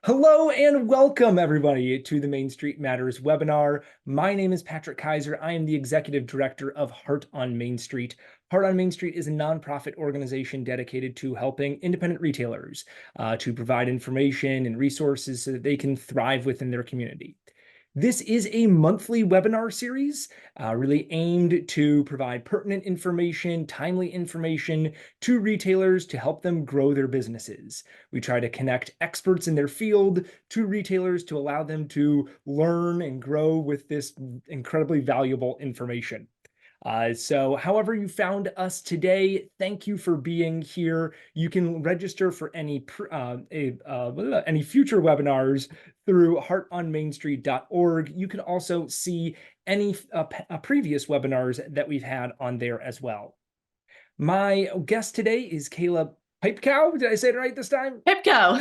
Hello and welcome everybody to the Main Street Matters webinar. My name is Patrick Kaiser. I am the Executive Director of Heart on Main Street. Heart on Main Street is a nonprofit organization dedicated to helping independent retailers to provide information and resources so that they can thrive within their community. This is a monthly webinar series really aimed to provide pertinent information, timely information to retailers to help them grow their businesses. We try to connect experts in their field to retailers to allow them to learn and grow with this incredibly valuable information. So however you found us today, thank you for being here. You can register for any future webinars through heartonmainstreet.org. You can also see any previous webinars that we've had on there as well. My guest today is Kaila Piepkow. Did I say it right this time? Piepkow.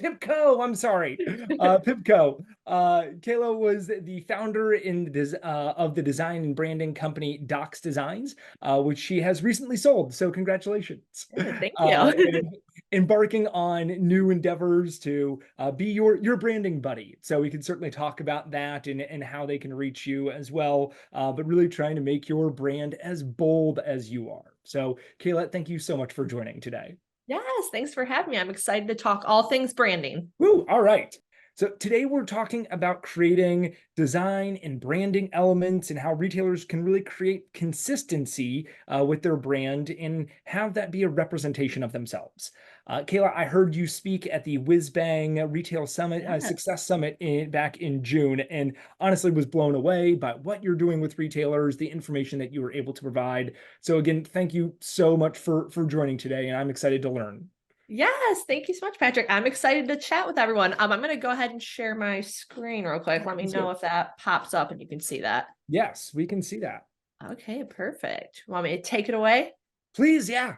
Piepkow. I'm sorry. Piepkow. Kaila was the founder of the design and branding company Docs Designs, which she has recently sold. So congratulations. Thank you. Embarking on new endeavors to be your branding buddy. So we can certainly talk about that and how they can reach you as well, but really trying to make your brand as bold as you are. So Kaila, thank you so much for joining today. Yes, thanks for having me. I'm excited to talk all things branding. Woo, all right. So today we're talking about creating design and branding elements and how retailers can really create consistency with their brand and have that be a representation of themselves. Kaila, I heard you speak at the Whiz Bang Retail Summit, Success Summit back in June, and honestly was blown away by what you're doing with retailers, the information that you were able to provide. So again, thank you so much for joining today, and I'm excited to learn. Yes, thank you so much, Patrick. I'm excited to chat with everyone. I'm going to go ahead and share my screen real quick. Let me know if that pops up and you can see that. Yes, we can see that. Okay, perfect. Want me to take it away? Please, yeah.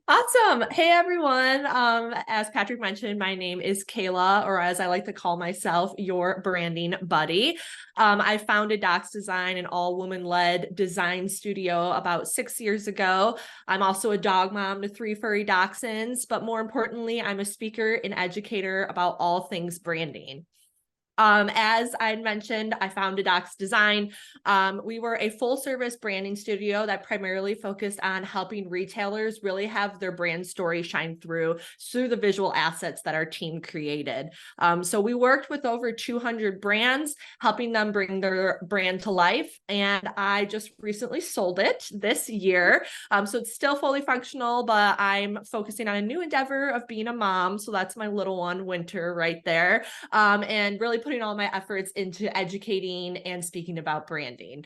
Awesome. Hey, everyone. As Patrick mentioned, my name is Kaila, or as I like to call myself, your branding buddy. I founded Docs Design, an all-woman-led design studio about 6 years ago. I'm also a dog mom to 3 furry dachshunds, but more importantly, I'm a speaker and educator about all things branding. As I mentioned, I founded Docs Design. We were a full service branding studio that primarily focused on helping retailers really have their brand story shine through the visual assets that our team created. So we worked with over 200 brands, helping them bring their brand to life. And I just recently sold it this year. So it's still fully functional, but I'm focusing on a new endeavor of being a mom. So that's my little one, Winter, right there. And really putting all my efforts into educating and speaking about branding,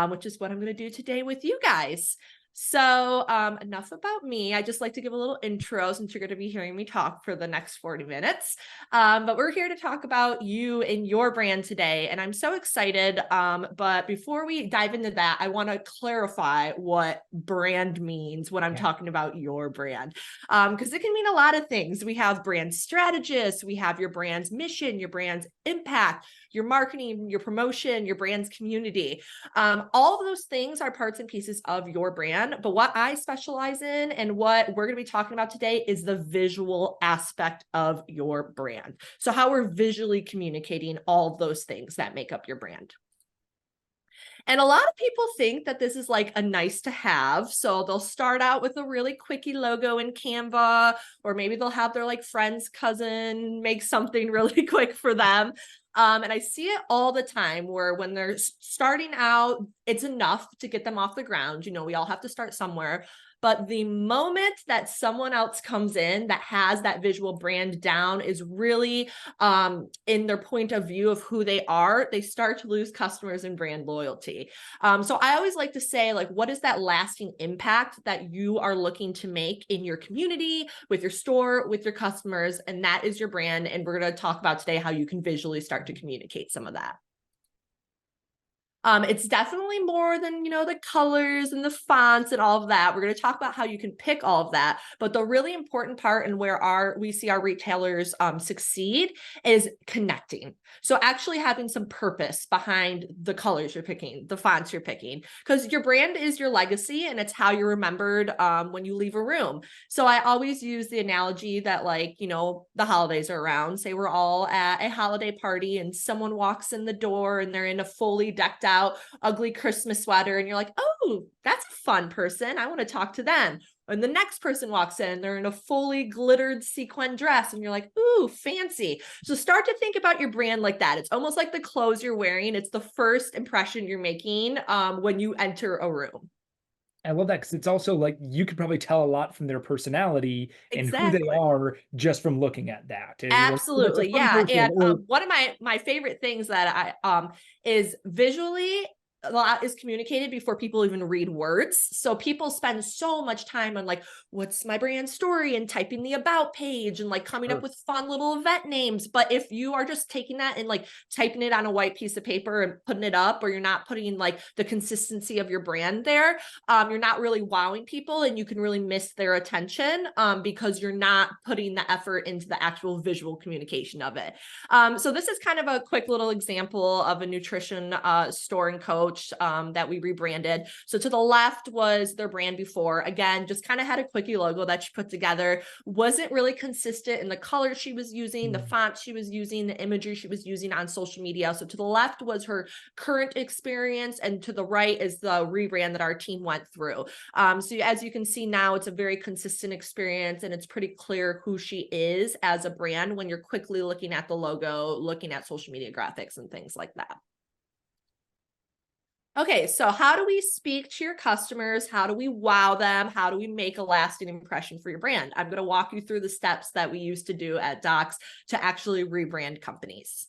which is what I'm going to do today with you guys. So enough about me. I just like to give a little intro since you're going to be hearing me talk for the next 40 minutes. But we're here to talk about you and your brand today. And I'm so excited. But before we dive into that, I want to clarify what brand means when I'm talking about your brand. Because it can mean a lot of things. We have brand strategists, we have your brand's mission, your brand's impact, your marketing, your promotion, your brand's community. All of those things are parts and pieces of your brand. But what I specialize in and what we're going to be talking about today is the visual aspect of your brand. So how we're visually communicating all of those things that make up your brand. And a lot of people think that this is like a nice to have. So they'll start out with a really quickie logo in Canva, or maybe they'll have their like friend's cousin make something really quick for them. And I see it all the time where when they're starting out, it's enough to get them off the ground. You know, we all have to start somewhere. But the moment that someone else comes in that has that visual brand down is really in their point of view of who they are, they start to lose customers and brand loyalty. So I always like to say, like, what is that lasting impact that you are looking to make in your community, with your store, with your customers? And that is your brand. And we're going to talk about today how you can visually start to communicate some of that. It's definitely more than, the colors and the fonts and all of that. We're going to talk about how you can pick all of that. But the really important part and where we see our retailers succeed is connecting. So actually having some purpose behind the colors you're picking, the fonts you're picking, because your brand is your legacy and it's how you're remembered when you leave a room. So I always use the analogy that, like, the holidays are around. Say we're all at a holiday party and someone walks in the door and they're in a fully decked out ugly Christmas sweater, and you're like, oh, that's a fun person, I want to talk to them. And the next person walks in, they're in a fully glittered sequin dress, and you're like, ooh, fancy. So start to think about your brand like that. It's almost like the clothes you're wearing. It's the first impression you're making when you enter a room. I love that because it's also like you could probably tell a lot from their personality and who they Exactly. are just from looking at that. And you're like, oh, that's a Absolutely. fun Yeah. person. And Or one of my favorite things that I is visually a lot is communicated before people even read words. So people spend so much time on, like, what's my brand story, and typing the about page and like coming up sure. with fun little event names. But if you are just taking that and like typing it on a white piece of paper and putting it up, or you're not putting like the consistency of your brand there, you're not really wowing people, and you can really miss their attention because you're not putting the effort into the actual visual communication of it. So this is kind of a quick little example of a nutrition store and coach that we rebranded. So to the left was their brand before. Again, just kind of had a quickie logo that she put together. Wasn't really consistent in the colors she was using, the font she was using, the imagery she was using on social media. So to the left was her current experience, and to the right is the rebrand that our team went through. So as you can see now, it's a very consistent experience, and it's pretty clear who she is as a brand when you're quickly looking at the logo, looking at social media graphics and things like that. Okay, so how do we speak to your customers? How do we wow them? How do we make a lasting impression for your brand? I'm going to walk you through the steps that we used to do at Docs to actually rebrand companies.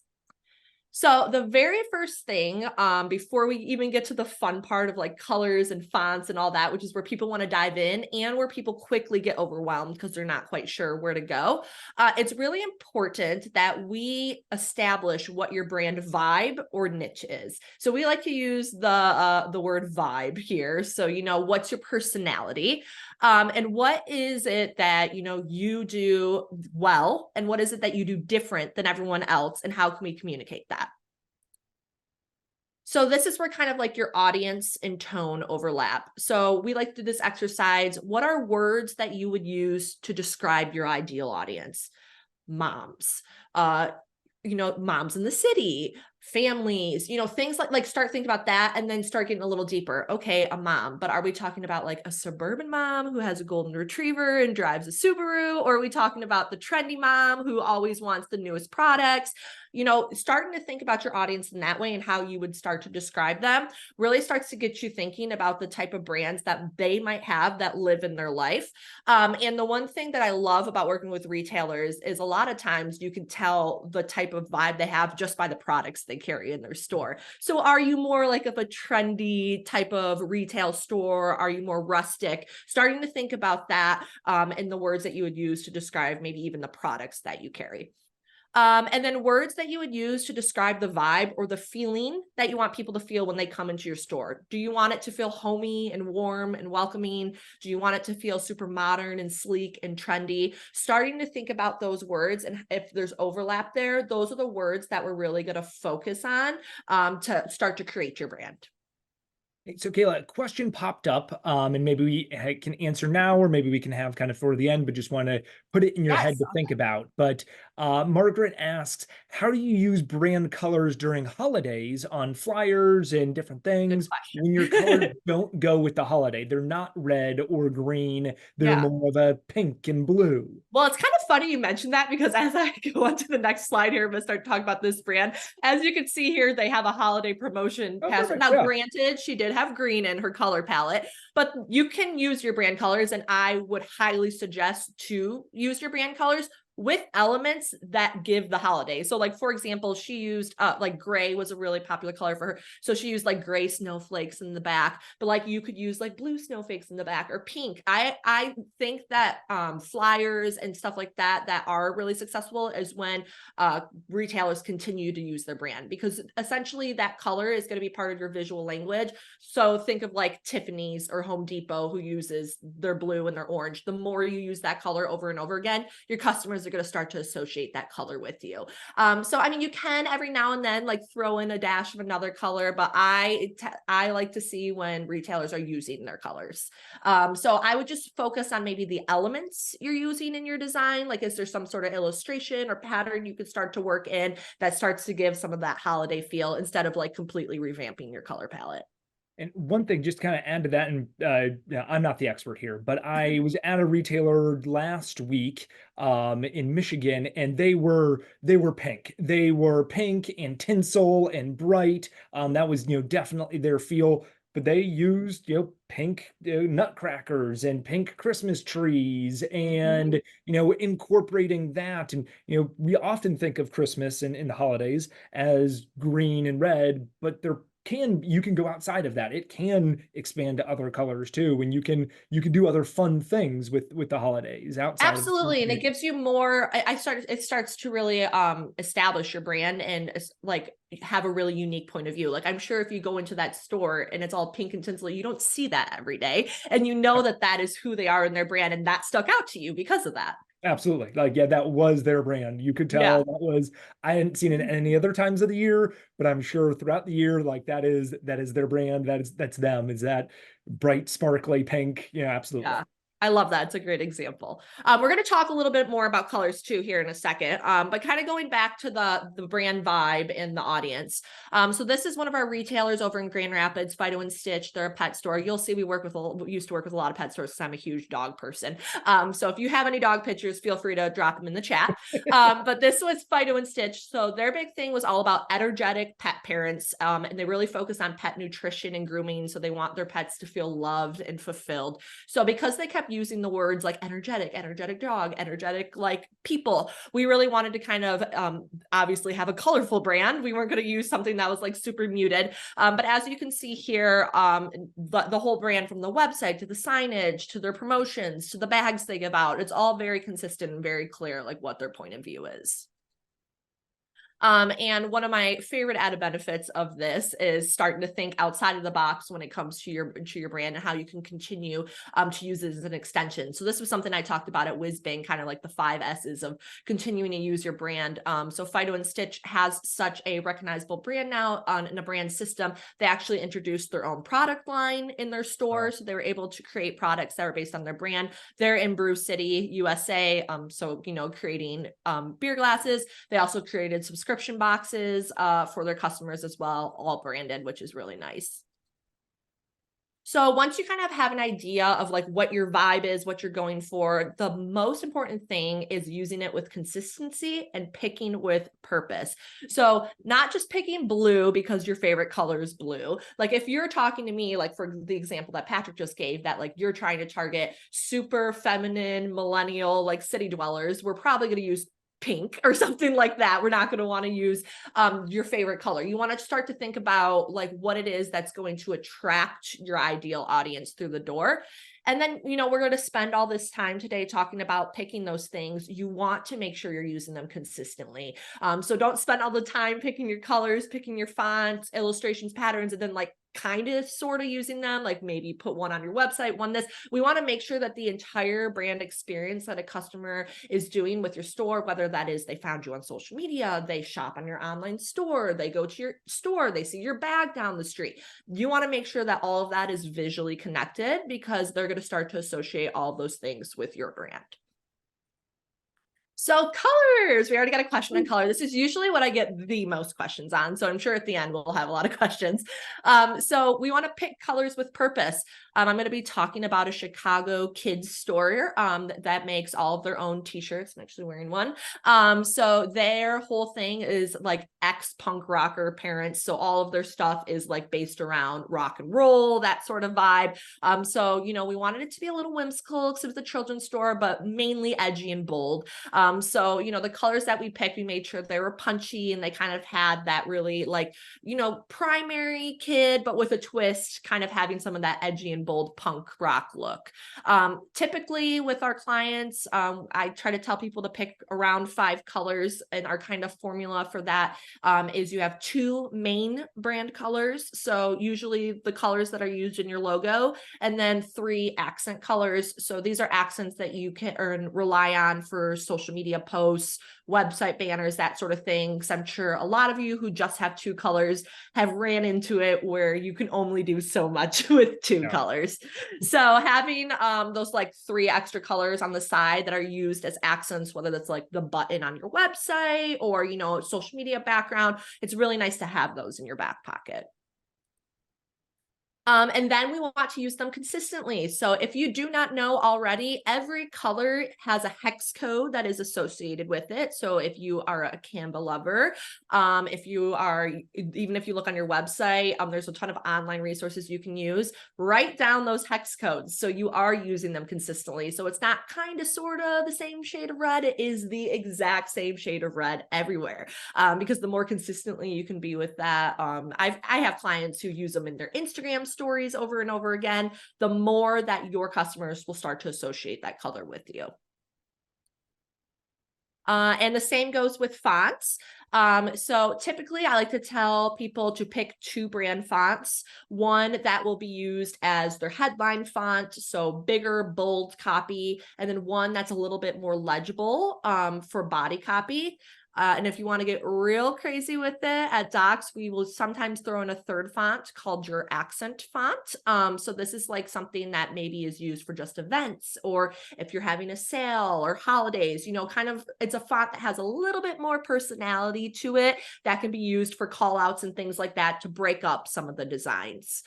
So the very first thing, before we even get to the fun part of like colors and fonts and all that, which is where people want to dive in and where people quickly get overwhelmed because they're not quite sure where to go, it's really important that we establish what your brand vibe or niche is. So we like to use the word vibe here. So, what's your personality? And what is it that you do well, and what is it that you do different than everyone else, and how can we communicate that? So this is where kind of like your audience and tone overlap. So we like to do this exercise. What are words that you would use to describe your ideal audience? Moms, moms in the city, families, things like start thinking about that, and then start getting a little deeper. Okay, a mom, but are we talking about like a suburban mom who has a golden retriever and drives a Subaru? Or are we talking about the trendy mom who always wants the newest products? Starting to think about your audience in that way and how you would start to describe them really starts to get you thinking about the type of brands that they might have that live in their life. And the one thing that I love about working with retailers is a lot of times you can tell the type of vibe they have just by the products they carry in their store. So are you more like of a trendy type of retail store? Are you more rustic? Starting to think about that in the words that you would use to describe maybe even the products that you carry. And then words that you would use to describe the vibe or the feeling that you want people to feel when they come into your store. Do you want it to feel homey and warm and welcoming? Do you want it to feel super modern and sleek and trendy? Starting to think about those words, and if there's overlap there, those are the words that we're really going to focus on to start to create your brand. So, Kayla, a question popped up, and maybe we can answer now, or maybe we can have kind of for the end, but just want to put it in your head Yes. to think about. But Margaret asks, how do you use brand colors during holidays on flyers and different Good things when your colors question. don't go with the holiday? They're not red or green, they're Yeah. more of a pink and blue. Well, it's kind of funny you mentioned that, because as I go on to the next slide here, I'm going to start talking about this brand. As you can see here, they have a holiday promotion Oh, password. perfect. Now, Yeah. granted, she did have green in her color palette, but you can use your brand colors, and I would highly suggest to use your brand colors with elements that give the holiday. So like, for example, she used like gray was a really popular color for her. So she used like gray snowflakes in the back, but like you could use like blue snowflakes in the back or pink. I think that flyers and stuff like that that are really successful is when retailers continue to use their brand, because essentially that color is going to be part of your visual language. So think of like Tiffany's or Home Depot, who uses their blue and their orange. The more you use that color over and over again, your customers are going to start to associate that color with you. So I mean, you can every now and then like throw in a dash of another color, but I like to see when retailers are using their colors. So I would just focus on maybe the elements you're using in your design. Like, is there some sort of illustration or pattern you could start to work in that starts to give some of that holiday feel instead of like completely revamping your color palette? And one thing, just kind of add to that, and yeah, I'm not the expert here, but I was at a retailer last week in Michigan, and they were pink. They were pink and tinsel and bright. That was definitely their feel. But they used pink nutcrackers and pink Christmas trees, Mhm. and incorporating that. And we often think of Christmas and in the holidays as green and red, but you can go outside of that. It can expand to other colors too, and you can do other fun things with the holidays outside of Absolutely. And it the. gives you more, it starts to really establish your brand and like have a really unique point of view. Like I'm sure if you go into that store and it's all pink and tinsel, you don't see that every day. And you know that that is who they are in their brand, and that stuck out to you because of that. Absolutely. Like, yeah, that was their brand. You could tell Yeah. I hadn't seen it any other times of the year, but I'm sure throughout the year, like that is their brand. That's them. Is that bright, sparkly pink? Yeah, absolutely. Yeah. I love that. It's a great example. We're going to talk a little bit more about colors too here in a second, but kind of going back to the brand vibe in the audience. So this is one of our retailers over in Grand Rapids, Fido and Stitch. They're a pet store. You'll see we used to work with a lot of pet stores because I'm a huge dog person. So if you have any dog pictures, feel free to drop them in the chat. But this was Fido and Stitch. So their big thing was all about energetic pet parents, and they really focus on pet nutrition and grooming. So they want their pets to feel loved and fulfilled. So because they kept using the words like energetic dog, energetic like people, we really wanted to kind of obviously have a colorful brand. We weren't going to use something that was like super muted. But as you can see here, the whole brand, from the website to the signage to their promotions to the bags they give out, it's all very consistent and very clear like what their point of view is. And one of my favorite added benefits of this is starting to think outside of the box when it comes to your brand and how you can continue to use it as an extension. So this was something I talked about at WizBang, kind of like the 5 S's of continuing to use your brand. So Fido and Stitch has such a recognizable brand now in a brand system. They actually introduced their own product line in their store. Wow. So they were able to create products that are based on their brand. They're in Brew City, USA. So, creating beer glasses. They also created subscription boxes for their customers as well, all branded, which is really nice. So once you kind of have an idea of like what your vibe is, what you're going for, the most important thing is using it with consistency and picking with purpose. So not just picking blue because your favorite color is blue. Like if you're talking to me, like for the example that Patrick just gave, that like you're trying to target super feminine, millennial, like city dwellers, we're probably going to use pink or something like that. We're not going to want to use your favorite color. You want to start to think about like what it is that's going to attract your ideal audience through the door. And then, we're going to spend all this time today talking about picking those things. You want to make sure you're using them consistently. So don't spend all the time picking your colors, picking your fonts, illustrations, patterns, and then like kind of sort of using them, like maybe put one on your website, one this. We want to make sure that the entire brand experience that a customer is doing with your store, whether that is they found you on social media, they shop on your online store, they go to your store, they see your bag down the street. You want to make sure that all of that is visually connected, because they're going to start to associate all of those things with your brand. So colors, we already got a question on color. This is usually what I get the most questions on. So I'm sure at the end we'll have a lot of questions. So we want to pick colors with purpose. I'm going to be talking about a Chicago kids store that makes all of their own t-shirts. I'm actually wearing one. So their whole thing is like ex-punk rocker parents. So all of their stuff is like based around rock and roll, that sort of vibe. So, we wanted it to be a little whimsical because it was a children's store, but mainly edgy and bold. So, the colors that we picked, we made sure they were punchy and they kind of had that really like, primary kid, but with a twist, kind of having some of that edgy and bold punk rock look. Typically with our clients, I try to tell people to pick around 5 colors, and our kind of formula for that is you have 2 main brand colors. So usually the colors that are used in your logo, and then 3 accent colors. So these are accents that you can rely on for social media posts, website banners, that sort of thing. Because I'm sure a lot of you who just have 2 colors have ran into it where you can only do so much with 2 colors. So having those like 3 extra colors on the side that are used as accents, whether that's like the button on your website or, social media background, it's really nice to have those in your back pocket. And then we want to use them consistently. So if you do not know already, every color has a hex code that is associated with it. So if you are a Canva lover, even if you look on your website, there's a ton of online resources you can use. Write down those hex codes so you are using them consistently. So it's not kind of sort of the same shade of red. It is the exact same shade of red everywhere. Because the more consistently you can be with that, I have clients who use them in their Instagram stories over and over again, the more that your customers will start to associate that color with you. And the same goes with fonts. So typically I like to tell people to pick 2 brand fonts, one that will be used as their headline font, so bigger, bold copy, and then one that's a little bit more legible for body copy. And if you want to get real crazy with it, at Docs, we will sometimes throw in a 3rd font called your accent font. So this is like something that maybe is used for just events, or if you're having a sale or holidays, kind of, it's a font that has a little bit more personality to it that can be used for call outs and things like that to break up some of the designs.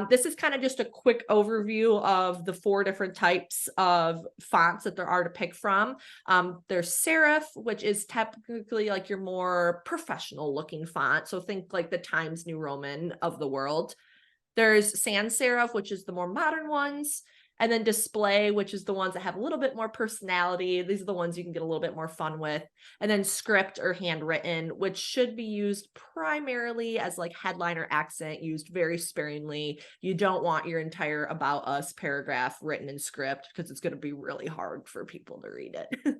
This is kind of just a quick overview of the 4 different types of fonts that there are to pick from. There's serif, which is typically like your more professional looking font. So think like the Times New Roman of the world. There's sans serif, which is the more modern ones. And then display, which is the ones that have a little bit more personality. These are the ones you can get a little bit more fun with. And then script or handwritten, which should be used primarily as like headline or accent, used very sparingly. You don't want your entire about us paragraph written in script because it's going to be really hard for people to read it.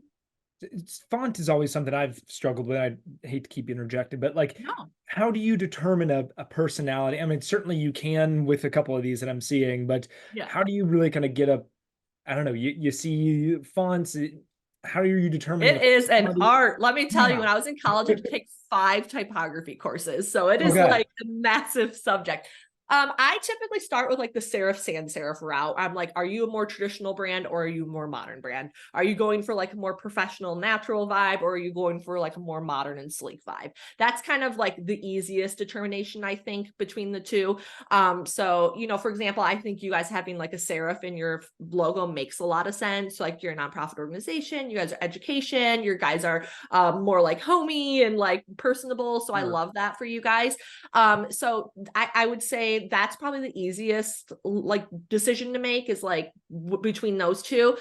Font is always something I've struggled with. I hate to keep interjecting, but like, No. how do you determine a personality? I mean, certainly you can with a couple of these that I'm seeing, but Yeah. how do you really kind of get I don't know, you see fonts, how are you determining It is an personality? art. Let me tell you, Yeah. when I was in college, I had to take 5 typography courses. So it is Okay. like a massive subject. I typically start with like the serif sans serif route. I'm like, are you a more traditional brand or are you a more modern brand? Are you going for like a more professional, natural vibe, or are you going for like a more modern and sleek vibe? That's kind of like the easiest determination, I think, between the 2. So, for example, I think you guys having like a serif in your logo makes a lot of sense. Like you're a nonprofit organization, you guys are education, your guys are more like homey and like personable. So I love that for you guys. So I would say that's probably the easiest like decision to make is like between those 2.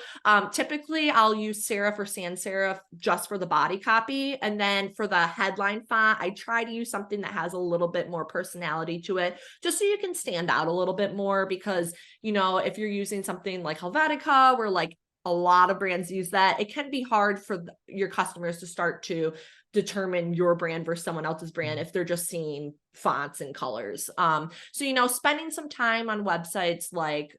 Typically I'll use serif or sans serif just for the body copy. And then for the headline font, I try to use something that has a little bit more personality to it, just so you can stand out a little bit more, because, if you're using something like Helvetica, where like a lot of brands use that, it can be hard for your customers to start to determine your brand versus someone else's brand if they're just seeing fonts and colors. So, spending some time on websites like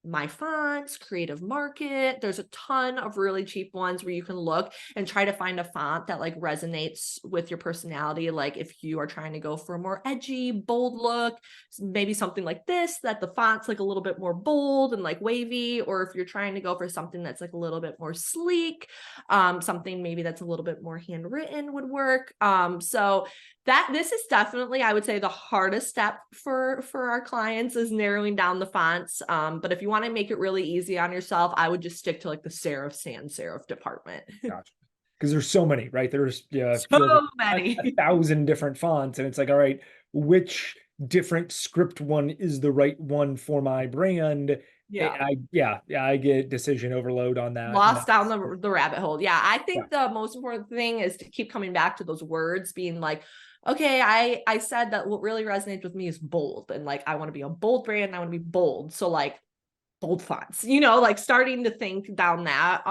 My Fonts, Creative Market, there's a ton of really cheap ones where you can look and try to find a font that like resonates with your personality. Like if you are trying to go for a more edgy, bold look, maybe something like this, that the font's like a little bit more bold and like wavy, or if you're trying to go for something that's like a little bit more sleek, something maybe that's a little bit more handwritten would work. So this is definitely, I would say, the hardest step for our clients is narrowing down the fonts. But if you want to make it really easy on yourself, I would just stick to like the serif sans serif department. Gotcha. Because there's so many, right? There's feels So like many. 1,000 different fonts, and it's like, all right, which different script one is the right one for my brand? Yeah. I get decision overload on that. And Lost down that's, the rabbit hole. Yeah, I yeah, think the most important thing is to keep coming back to those words, being like, okay, I said that what really resonates with me is bold, and like I want to be a bold brand, and I want to be bold. So like bold fonts, like starting to think down that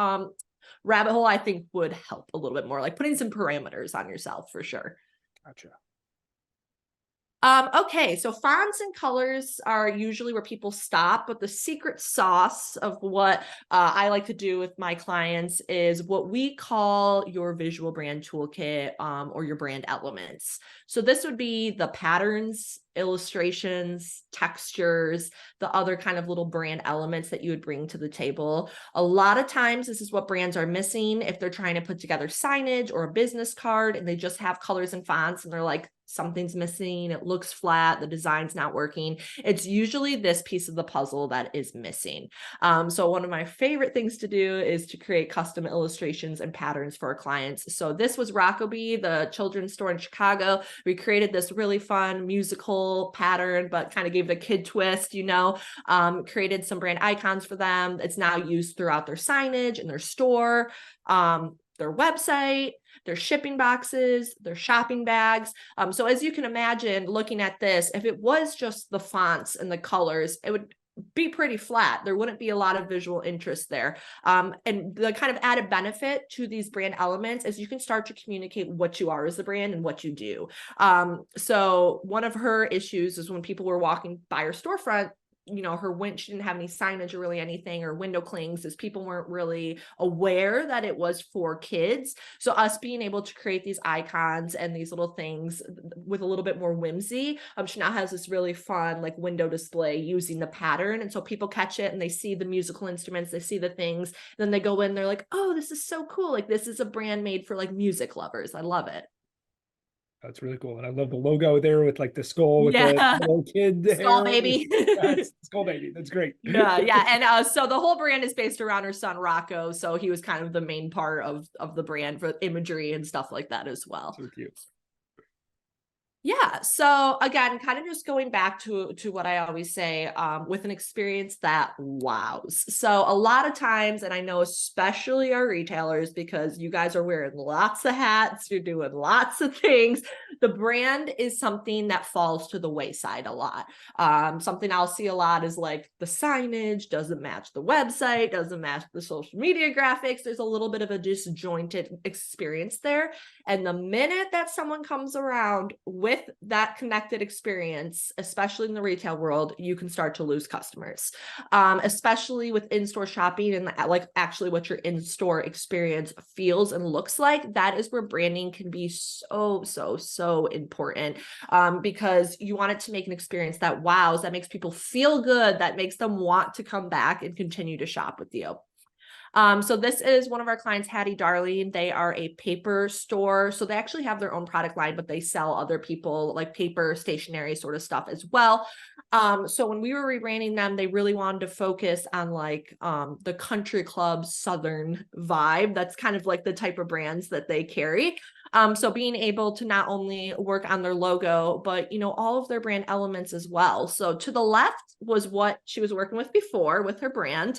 rabbit hole, I think would help a little bit more, like putting some parameters on yourself for sure. gotcha. Okay, so fonts and colors are usually where people stop, but the secret sauce of what I like to do with my clients is what we call your visual brand toolkit, or your brand elements. So this would be the patterns, illustrations, textures, the other kind of little brand elements that you would bring to the table. A lot of times, this is what brands are missing if they're trying to put together signage or a business card and they just have colors and fonts and they're like, something's missing, it looks flat, the design's not working. It's usually this piece of the puzzle that is missing. So one of my favorite things to do is to create custom illustrations and patterns for our clients. So this was Rockaby, the children's store in Chicago. We created this really fun musical pattern, but kind of gave it a kid twist, created some brand icons for them. It's now used throughout their signage in their store, their website, their shipping boxes, their shopping bags. So as you can imagine, looking at this, if it was just the fonts and the colors, it would be pretty flat. There wouldn't be a lot of visual interest there. And the kind of added benefit to these brand elements is you can start to communicate what you are as a brand and what you do. So one of her issues is when people were walking by her storefront, she didn't have any signage or really anything, or window clings, as people weren't really aware that it was for kids. So us being able to create these icons and these little things with a little bit more whimsy, she now has this really fun like window display using the pattern. And so people catch it and they see the musical instruments, they see the things, then they go in, they're like, oh, this is so cool. Like this is a brand made for like music lovers. I love it. That's really cool. And I love the logo there with like the skull with the Yeah. little kid Skull hair. baby. That's skull baby. That's great. Yeah. And so the whole brand is based around her son Rocco. So he was kind of the main part of the brand for imagery and stuff like that as well. So cute. Yeah. So again, kind of just going back to what I always say, with an experience that wows. So a lot of times, and I know especially our retailers, because you guys are wearing lots of hats, you're doing lots of things. The brand is something that falls to the wayside a lot. Something I'll see a lot is like the signage doesn't match the website, doesn't match the social media graphics. There's a little bit of a disjointed experience there. And the minute that someone comes around with that connected experience, especially in the retail world, you can start to lose customers, especially with in-store shopping and like actually what your in-store experience feels and looks like. That is where branding can be so important, because you want it to make an experience that wows, that makes people feel good, that makes them want to come back and continue to shop with you. So this is one of our clients, Hattie Darling. They are a paper store. So they actually have their own product line, but they sell other people like paper, stationery sort of stuff as well. So when we were rebranding them, they really wanted to focus on like the country club Southern vibe. That's kind of like the type of brands that they carry. So being able to not only work on their logo, but all of their brand elements as well. So to the left was what she was working with before with her brand.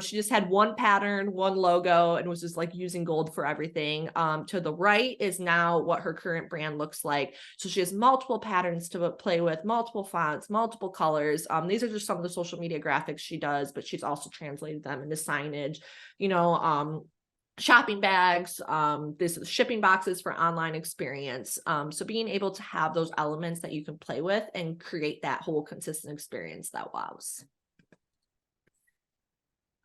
She just had one pattern, one logo, and was just like using gold for everything. To the right is now what her current brand looks like. So she has multiple patterns to play with, multiple fonts, multiple colors. These are just some of the social media graphics she does, but she's also translated them into signage, shopping bags, this shipping boxes for online experience. So being able to have those elements that you can play with and create that whole consistent experience that wows.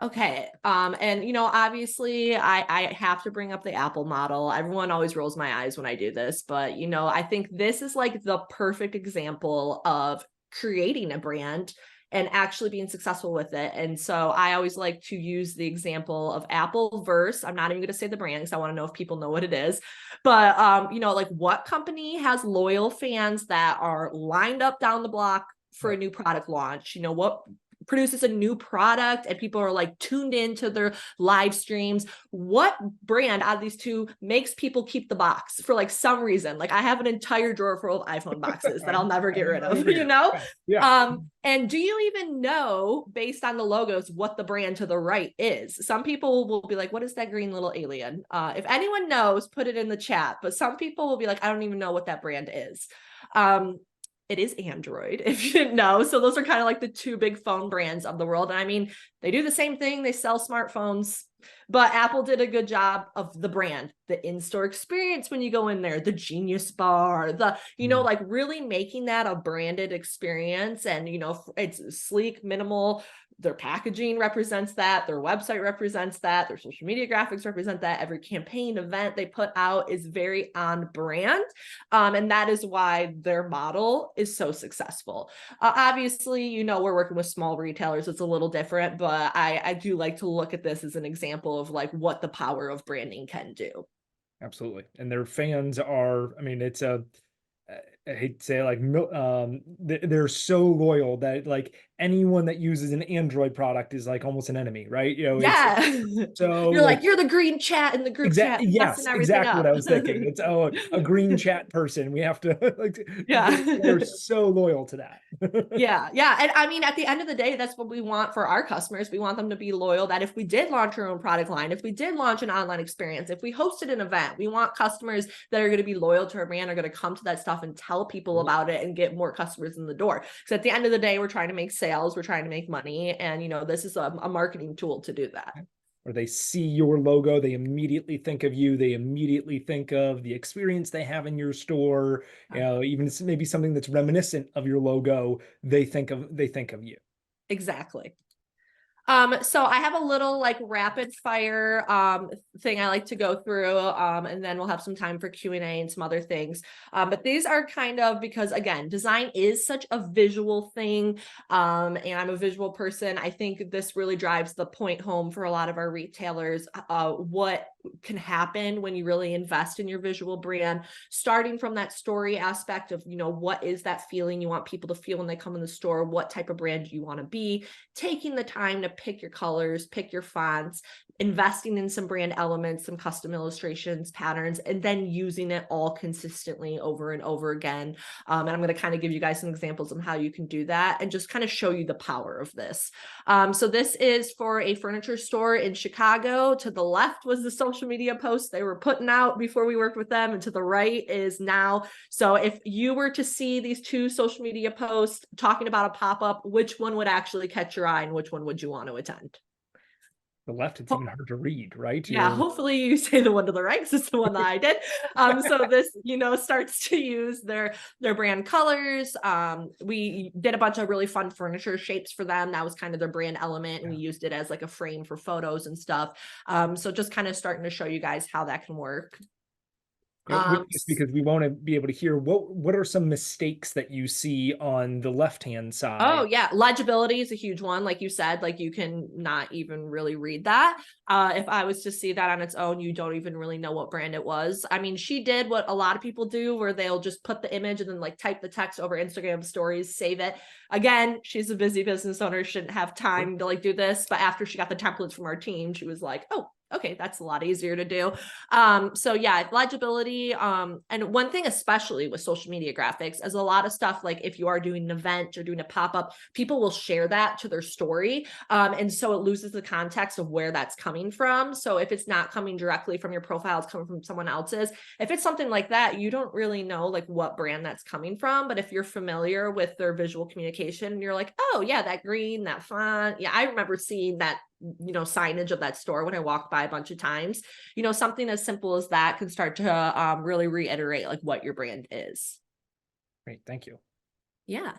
Okay. And obviously I have to bring up the Apple model. Everyone always rolls my eyes when I do this, but I think this is like the perfect example of creating a brand and actually being successful with it. And so I always like to use the example of Apple verse. I'm not even going to say the brand because I want to know if people know what it is. But like what company has loyal fans that are lined up down the block for a new product launch? What produces a new product and people are like tuned into their live streams, what brand out of these two makes people keep the box for like some reason? Like I have an entire drawer full of iPhone boxes that I'll never get rid of, you know? Yeah. And do you even know, based on the logos, what the brand to the right is? Some people will be like, what is that green little alien? If anyone knows, put it in the chat. But some people will be like, I don't even know what that brand is. It is Android, if you didn't know. So those are kind of like the two big phone brands of the world. And I mean, they do the same thing. They sell smartphones, but Apple did a good job of the brand, the in-store experience when you go in there, the Genius Bar, the, you know, like really making that a branded experience. And, you know, it's sleek, minimal. Their packaging represents that. Their website represents that. Their social media graphics represent that. Every campaign event they put out is very on brand. And that is why their model is so successful. Obviously, you know, we're working with small retailers. It's a little different, but I do like to look at this as an example of like what the power of branding can do. Absolutely. And their fans are, I mean, it's a, I hate to say it, like they're so loyal that like anyone that uses an Android product is like almost an enemy, right? You know, it's Yeah. so You're like like, you're the green chat in the group chat, messing yes, everything exactly what up. I was thinking. It's a green chat person. We have to like they're Yeah. so loyal to that. Yeah. Yeah. And I mean, at the end of the day, that's what we want for our customers. We want them to be loyal, that if we did launch our own product line, if we did launch an online experience, if we hosted an event, we want customers that are going to be loyal to our brand, are going to come to that stuff and tell people about it and get more customers in the door. So at the end of the day, we're trying to make sales, we're trying to make money. And, you know, this is a marketing tool to do that. Or they see your logo, they immediately think of you, they immediately think of the experience they have in your store, you know, even maybe something that's reminiscent of your logo, they think of you. Exactly. So I have a little like rapid fire thing I like to go through, and then we'll have some time for Q&A and some other things. But these are kind of, because again, design is such a visual thing, and I'm a visual person. I think this really drives the point home for a lot of our retailers, what can happen when you really invest in your visual brand, starting from that story aspect of, you know, what is that feeling you want people to feel when they come in the store? What type of brand do you want to be? Taking the time to pick your colors, pick your fonts, investing in some brand elements, some custom illustrations, patterns, and then using it all consistently over and over again. And I'm going to kind of give you guys some examples of how you can do that and just kind of show you the power of this. So this is for a furniture store in Chicago. To the left was the social media post they were putting out before we worked with them, and to the right is now. So if you were to see these two social media posts talking about a pop-up, which one would actually catch your eye and which one would you want to attend? The left, it's even hard to read, right? Yeah, hopefully you say the one to the right, because it's the one that I did. So this, you know, starts to use their brand colors. We did a bunch of really fun furniture shapes for them. That was kind of their brand element, and we used it as like a frame for photos and stuff. So just kind of starting to show you guys how that can work. Because we want to be able to hear what are some mistakes that you see on the left-hand side. Oh yeah, legibility is a huge one. Like you said, like you can not even really read that. If I was to see that on its own, you don't even really know what brand it was. I mean, she did what a lot of people do, where they'll just put the image and then like type the text over Instagram stories, save it. Again, she's a busy business owner, shouldn't have time to like do this. But after she got the templates from our team, she was like, oh, okay, that's a lot easier to do. So yeah, legibility. And one thing, especially with social media graphics, is a lot of stuff, like if you are doing an event or doing a pop-up, people will share that to their story. And so it loses the context of where that's coming from. So if it's not coming directly from your profile, it's coming from someone else's. If it's something like that, you don't really know like what brand that's coming from. But if you're familiar with their visual communication, you're like, oh yeah, that green, that font. Yeah, I remember seeing that, you know, signage of that store when I walked by a bunch of times. You know, something as simple as that can start to really reiterate like what your brand is. Great, thank you. Yeah.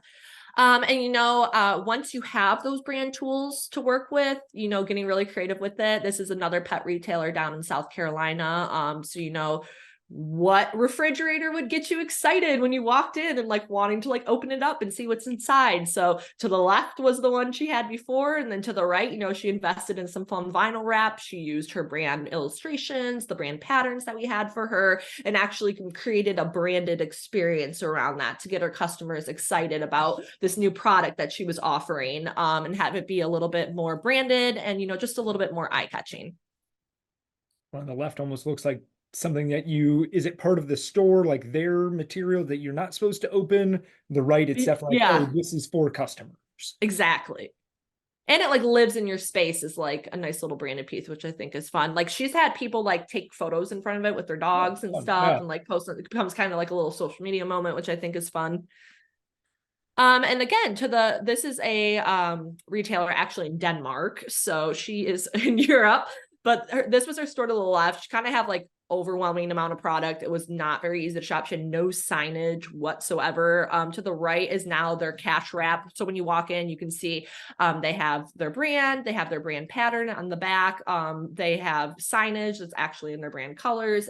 And, you know, once you have those brand tools to work with, you know, getting really creative with it. This is another pet retailer down in South Carolina. So, you know, what refrigerator would get you excited when you walked in and like wanting to like open it up and see what's inside. So to the left was the one she had before, and then to the right, you know, she invested in some fun vinyl wrap. She used her brand illustrations, the brand patterns that we had for her, and actually created a branded experience around that to get her customers excited about this new product that she was offering, and have it be a little bit more branded and, you know, just a little bit more eye-catching. On the left almost looks like something that is it part of the store, like their material that you're not supposed to open? The right, it's definitely like, oh, Yeah, this is for customers. exactly. And it like lives in your space is like a nice little branded piece, which I think is fun. Like she's had people like take photos in front of it with their Oh, dogs and fun. stuff, Yeah. and like post it. It becomes kind of like a little social media moment, which I think is fun. And again, this is a retailer actually in Denmark, so she is in Europe, but this was her store to the left. She kind of have like overwhelming amount of product. It was not very easy to shop. She had no signage whatsoever. To the right is now their cash wrap. So when you walk in, you can see they have their brand pattern on the back. They have signage that's actually in their brand colors.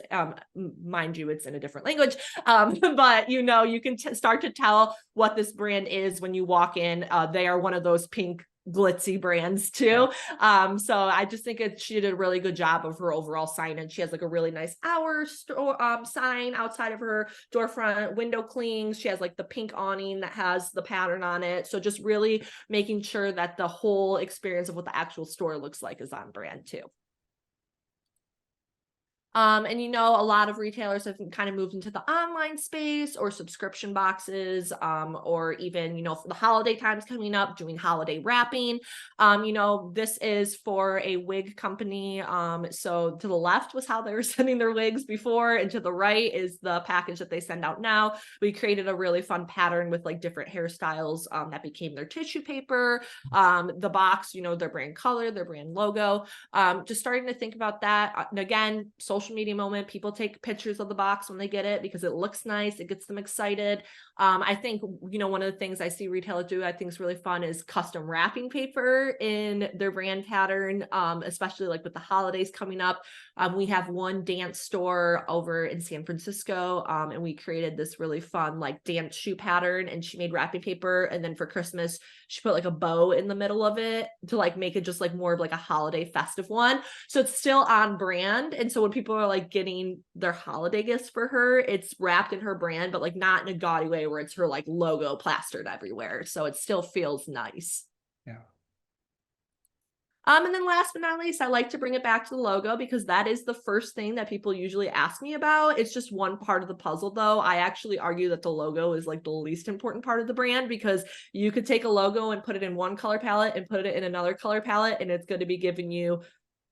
Mind you, it's in a different language. But you know, you can start to tell what this brand is when you walk in. They are one of those pink glitzy brands too. So I just think she did a really good job of her overall signage. She has like a really nice hour store sign outside of her door front, window clings. She has like the pink awning that has the pattern on it. So just really making sure that the whole experience of what the actual store looks like is on brand too. And you know, a lot of retailers have kind of moved into the online space or subscription boxes, or even, you know, for the holiday times coming up, doing holiday wrapping. You know, this is for a wig company. So to the left was how they were sending their wigs before, and to the right is the package that they send out now. We created a really fun pattern with like different hairstyles that became their tissue paper. The box, you know, their brand color, their brand logo. Just starting to think about that. And again, social media moment. People take pictures of the box when they get it because it looks nice. It gets them excited. I think, you know, one of the things I see retailers do, I think is really fun, is custom wrapping paper in their brand pattern, especially like with the holidays coming up. We have one dance store over in San Francisco, and we created this really fun like dance shoe pattern, and she made wrapping paper. And then for Christmas, she put like a bow in the middle of it to like make it just like more of like a holiday festive one. So it's still on brand. And so when people are like getting their holiday gifts for her, it's wrapped in her brand, but like not in a gaudy way where it's her like logo plastered everywhere. So it still feels nice. Yeah. And then last but not least, I like to bring it back to the logo because that is the first thing that people usually ask me about. It's just one part of the puzzle though. I actually argue that the logo is like the least important part of the brand, because you could take a logo and put it in one color palette and put it in another color palette, and it's going to be giving you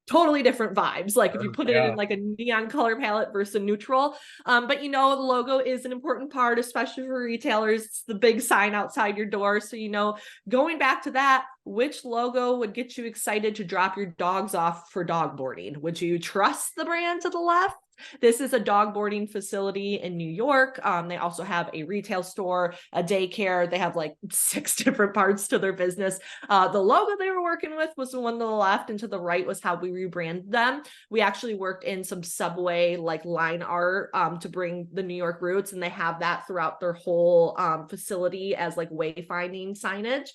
totally different vibes. Like if you put it in like a neon color palette versus a neutral. But you know, the logo is an important part, especially for retailers. It's the big sign outside your door. So, you know, going back to that, which logo would get you excited to drop your dogs off for dog boarding? Would you trust the brand to the left? This is a dog boarding facility in New York. They also have a retail store, a daycare. They have like 6 different parts to their business. The logo they were working with was the one to the left, and to the right was how we rebranded them. We actually worked in some subway like line art to bring the New York roots, and they have that throughout their whole facility as like wayfinding signage.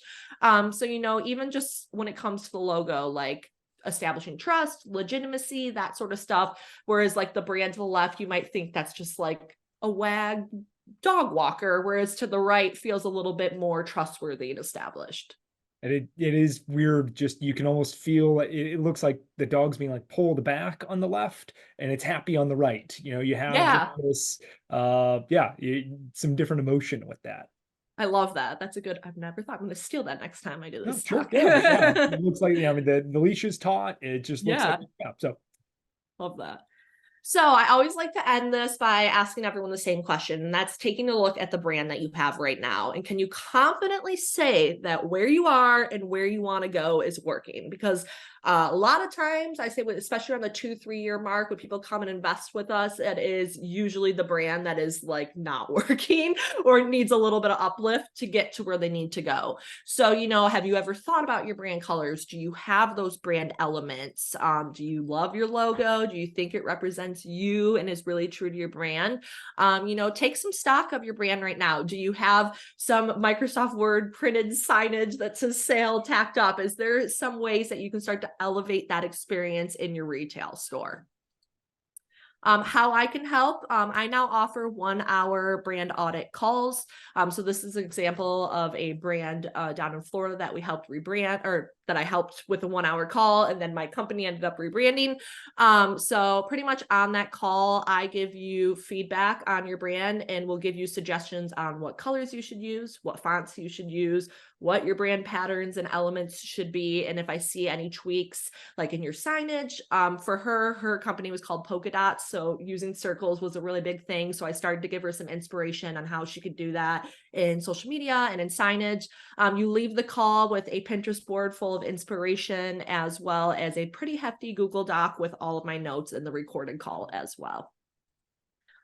So, you know, even just when it comes to the logo, like establishing trust, legitimacy, that sort of stuff. Whereas like the brand to the left, you might think that's just like a wag dog walker, whereas to the right feels a little bit more trustworthy and established. And it is weird. Just you can almost feel it looks like the dog's being like pulled back on the left, and it's happy on the right. You know, you have Yeah, this some different emotion with that. I love that. That's a good, I've never thought, I'm going to steal that next time I do No, this sure, talk. yeah, but yeah, it looks like, yeah, I mean the leash is taut. It just looks like, Yeah, yeah. So love that. So I always like to end this by asking everyone the same question, and that's taking a look at the brand that you have right now. And can you confidently say that where you are and where you want to go is working? Because A lot of times I say, especially on the 2-3 year mark, when people come and invest with us, it is usually the brand that is like not working or needs a little bit of uplift to get to where they need to go. So, have you ever thought about your brand colors? Do you have those brand elements? Do you love your logo? Do you think it represents you and is really true to your brand? Take some stock of your brand right now. Do you have some Microsoft Word printed signage that says sale tacked up? Is there some ways that you can start to elevate that experience in your retail store? How I can help, I now offer 1 hour brand audit calls. So this is an example of a brand down in Florida that we helped rebrand, or that I helped with a 1 hour call, and then my company ended up rebranding. So pretty much on that call, I give you feedback on your brand, and we'll give you suggestions on what colors you should use, what fonts you should use, what your brand patterns and elements should be. And if I see any tweaks, like in your signage, for her company was called Polka Dots. So using circles was a really big thing. So I started to give her some inspiration on how she could do that in social media and in signage. You leave the call with a Pinterest board full of inspiration, as well as a pretty hefty Google Doc with all of my notes and the recorded call as well.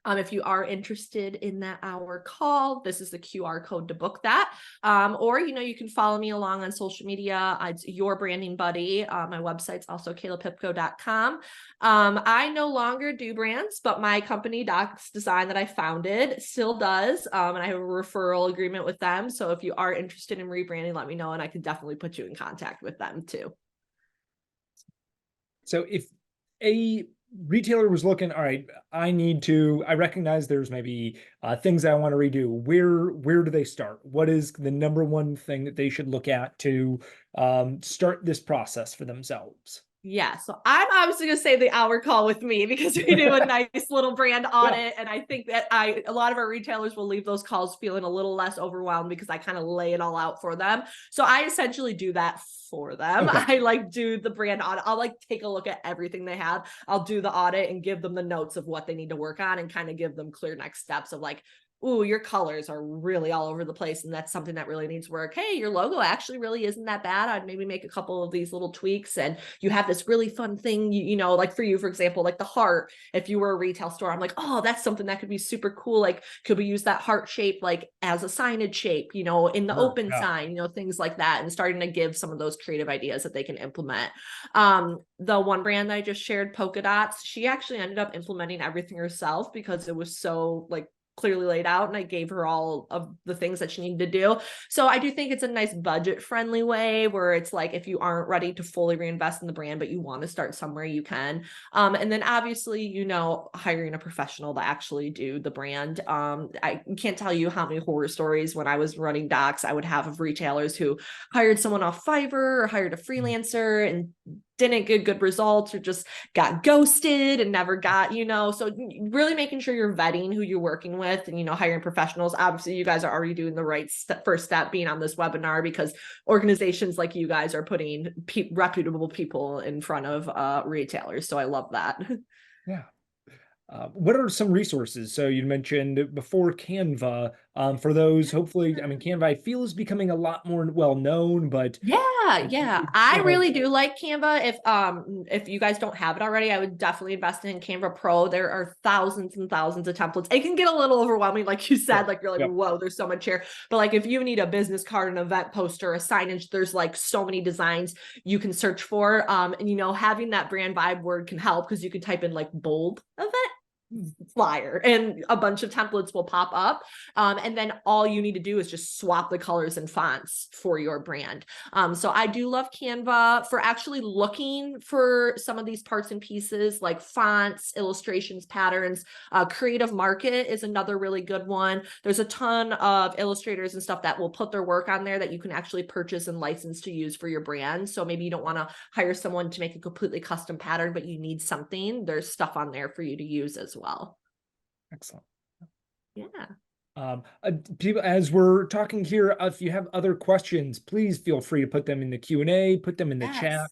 If you are interested in that hour call, this is the QR code to book that. Or, you can follow me along on social media. It's Your Branding Buddy. My website's also kailapiepkow.com. I no longer do brands, but my company, Docs Design, that I founded, still does. And I have a referral agreement with them. So if you are interested in rebranding, let me know, and I can definitely put you in contact with them too. So if a retailer was looking, all right, I recognize there's maybe things I want to redo. Where do they start? What is the number one thing that they should look at to start this process for themselves? Yeah, so I'm obviously going to say the hour call with me, because we do a nice little brand audit. And I think that a lot of our retailers will leave those calls feeling a little less overwhelmed, because I kind of lay it all out for them. So I essentially do that for them. Okay. I do the brand audit. I'll take a look at everything they have. I'll do the audit and give them the notes of what they need to work on, and kind of give them clear next steps of ooh, your colors are really all over the place, and that's something that really needs work. Hey, your logo actually really isn't that bad. I'd maybe make a couple of these little tweaks, and you have this really fun thing, like for you, for example, like the heart. If you were a retail store, I'm like, oh, that's something that could be super cool. Like, could we use that heart shape as a signage shape, in the Sure. open Yeah. sign, things like that, and starting to give some of those creative ideas that they can implement. The one brand that I just shared, Polka Dots, she actually ended up implementing everything herself, because it was so clearly laid out, and I gave her all of the things that she needed to do. So I do think it's a nice budget friendly way, where it's if you aren't ready to fully reinvest in the brand, but you want to start somewhere, you can. And then obviously, hiring a professional to actually do the brand. I can't tell you how many horror stories when I was running Docs I would have of retailers who hired someone off Fiverr or hired a freelancer and didn't get good results, or just got ghosted and never got, so really making sure you're vetting who you're working with, and, hiring professionals. Obviously, you guys are already doing the right first step being on this webinar, because organizations like you guys are putting reputable people in front of retailers. So I love that. Yeah. What are some resources? So you mentioned before Canva. For those, hopefully, Canva I feel is becoming a lot more well known, but Yeah. I really do like Canva. If you guys don't have it already, I would definitely invest in Canva Pro. There are thousands and thousands of templates. It can get a little overwhelming, like you said, you're Yep. whoa, there's so much here. But if you need a business card, an event poster, a signage, there's so many designs you can search for. And having that brand vibe word can help, because you can type in bold event flyer, and a bunch of templates will pop up. And then all you need to do is just swap the colors and fonts for your brand. So I do love Canva for actually looking for some of these parts and pieces, like fonts, illustrations, patterns. Creative Market is another really good one. There's a ton of illustrators and stuff that will put their work on there that you can actually purchase and license to use for your brand. So maybe you don't want to hire someone to make a completely custom pattern, but you need something. There's stuff on there for you to use as well. Excellent. Yeah. People, as we're talking here, if you have other questions, please feel free to put them in the Q&A, put them in the chat.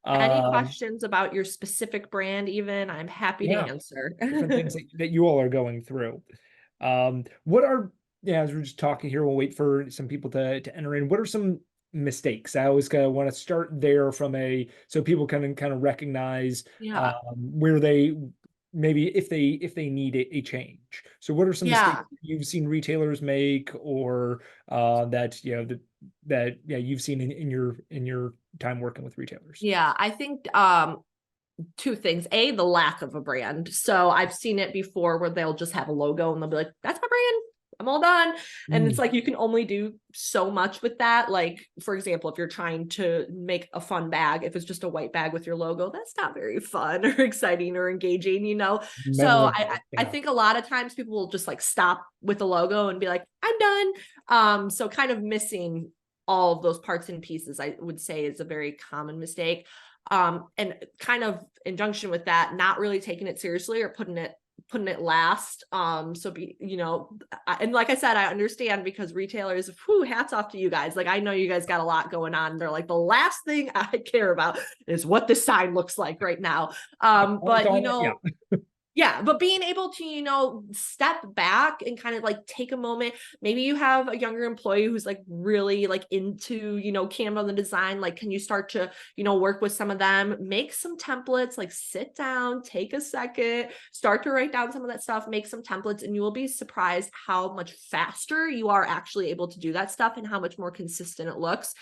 Any questions about your specific brand, even, I'm happy to answer. Different things that you all are going through. As we're just talking here, we'll wait for some people to enter in. What are some mistakes? I always kind of want to start there from so people can kind of recognize Yeah. where they maybe if they need a change. So what are some mistakes Yeah. you've seen retailers make, or that that yeah you've seen in your time working with retailers? Yeah. I think two things. A, the lack of a brand. So I've seen it before where they'll just have a logo and they'll be like, that's my brand. I'm all done. And it's Mm, like you can only do so much with that. Like, for example, if you're trying to make a fun bag, if it's just a white bag with your logo, that's not very fun or exciting or engaging, you know? So I, memorable. I Yeah. think a lot of times people will just like stop with the logo and be like, I'm done. So kind of missing all of those parts and pieces, I would say, is a very common mistake. And kind of injunction with that, not really taking it seriously or putting it last. So be, and like I said, I understand because retailers, whew, hats off to you guys. Like, I know you guys got a lot going on. They're like, the last thing I care about is what the sign looks like right now. But Yeah. yeah, but being able to, step back and kind of like take a moment. Maybe you have a younger employee who's like really like into, Canva and the design. Like, can you start to, work with some of them, make some templates, like sit down, take a second, start to write down some of that stuff, make some templates, and you will be surprised how much faster you are actually able to do that stuff and how much more consistent it looks.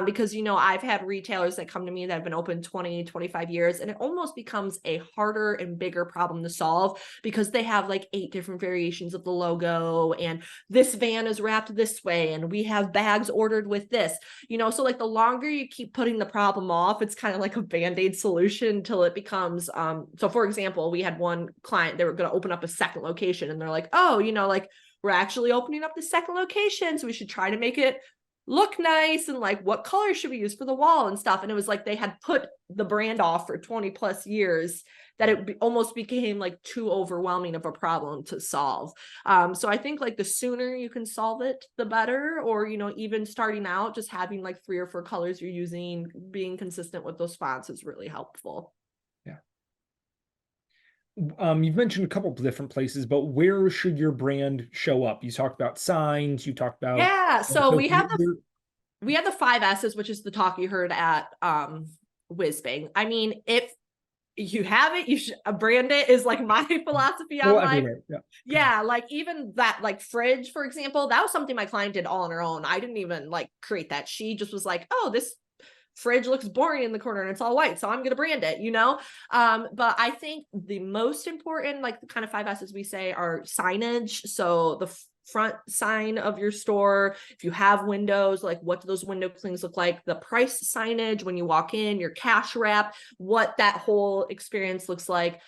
Because, I've had retailers that come to me that have been open 20, 25 years, and it almost becomes a harder and bigger problem to solve because they have like 8 different variations of the logo, and this van is wrapped this way, and we have bags ordered with this, so like the longer you keep putting the problem off, it's kind of like a band-aid solution until it becomes so for example, we had one client, they were going to open up a second location, and they're like, oh, like we're actually opening up the second location, so we should try to make it look nice, and like what color should we use for the wall and stuff. And it was like they had put the brand off for 20 plus years, that it almost became like too overwhelming of a problem to solve. So I think like the sooner you can solve it, the better. Or, even starting out, just having like 3 or 4 colors you're using, being consistent with those fonts is really helpful. Yeah. You've mentioned a couple of different places, but where should your brand show up? You talked about signs, you talked about Yeah. So social media. we have the 5 S's, which is the talk you heard at Whizbang. I mean, if you have it, you should brand it, is like my philosophy on Well, life. everywhere. Yeah. Yeah, like even that like fridge, for example, that was something my client did all on her own. I didn't even like create that. She just was like, oh, this fridge looks boring in the corner and it's all white, so I'm going to brand it, but I think the most important, like the kind of 5 S's we say, are signage. So the front sign of your store, if you have windows, like what do those window clings look like, the price signage when you walk in, your cash wrap, what that whole experience looks like,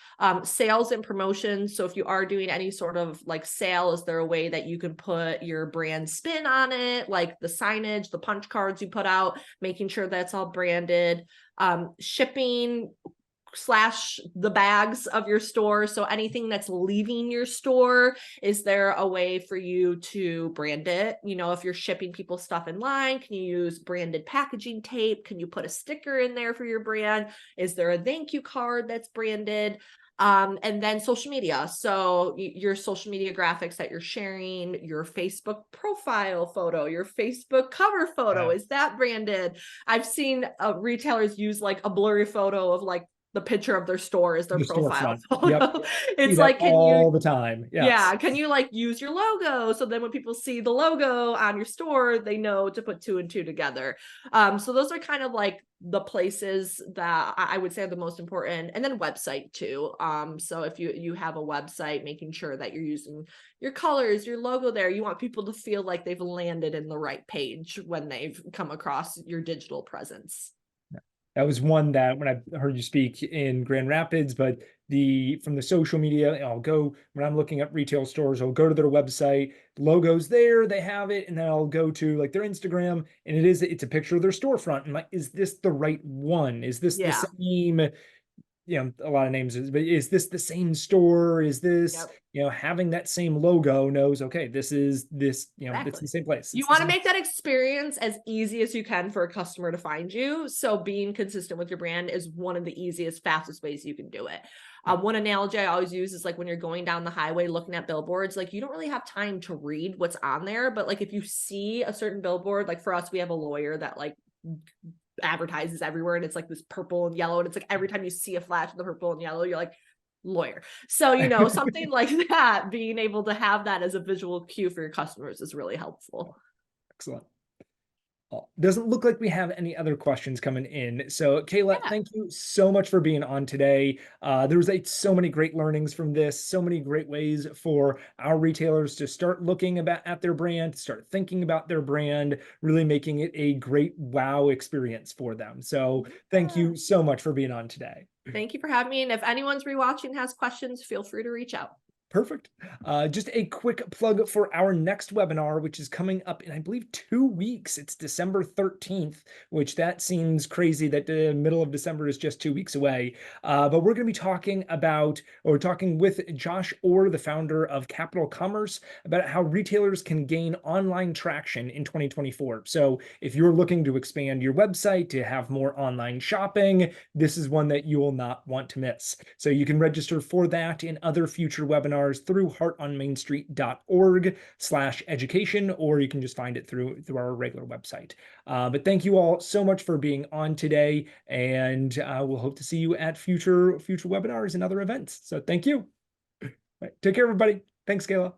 sales and promotions. So if you are doing any sort of like sale, is there a way that you can put your brand spin on it, like the signage, the punch cards you put out, making sure that's all branded, shipping / the bags of your store. So anything that's leaving your store, is there a way for you to brand it? If you're shipping people stuff in line, can you use branded packaging tape? Can you put a sticker in there for your brand? Is there a thank you card that's branded? And then social media. So your social media graphics that you're sharing, your Facebook profile photo, your Facebook cover photo, Yeah. is that branded? I've seen retailers use like a blurry photo of like the picture of their store as their The profile storefront. Yep. photo. See It's that like, all the time. Yes. yeah, can you like use your logo? So then when people see the logo on your store, they know to put 2 and 2 together. So those are kind of like the places that I would say are the most important. And then website too. So if you have a website, making sure that you're using your colors, your logo there, you want people to feel like they've landed in the right page when they've come across your digital presence. That was one that when I heard you speak in Grand Rapids, but from the social media, I'll go when I'm looking at retail stores, I'll go to their website, logos there, they have it, and then I'll go to like their Instagram, and it's a picture of their storefront. And like, is this the right one? Is this the Yeah. same? A lot of names, but is this the same store? Is this, Yep. having that same logo knows, okay, it's Exactly. the same place. You It's the want to same. make that experience as easy as you can for a customer to find you. So being consistent with your brand is one of the easiest, fastest ways you can do it. One analogy I always use is like when you're going down the highway looking at billboards, like you don't really have time to read what's on there, but like if you see a certain billboard, like for us, we have a lawyer that like advertises everywhere, and it's like this purple and yellow, and it's like every time you see a flash of the purple and yellow, you're like, lawyer. So, you know, something like that, being able to have that as a visual cue for your customers is really helpful. Excellent. Doesn't look like we have any other questions coming in. So, Kaila, Yeah. thank you so much for being on today. There was so many great learnings from this, so many great ways for our retailers to start looking at their brand, start thinking about their brand, really making it a great wow experience for them. So, thank Yeah. you so much for being on today. Thank you for having me. And if anyone's rewatching has questions, feel free to reach out. Perfect. Just a quick plug for our next webinar, which is coming up in, I believe, 2 weeks. It's December 13th, which that seems crazy that the middle of December is just 2 weeks away. But we're going to be talking with Josh Orr, the founder of Capital Commerce, about how retailers can gain online traction in 2024. So if you're looking to expand your website, to have more online shopping, this is one that you will not want to miss. So you can register for that in other future webinars through heartonmainstreet.org/education, or you can just find it through our regular website. But thank you all so much for being on today, and we'll hope to see you at future webinars and other events. So thank you. Right, take care, everybody. Thanks, Kayla.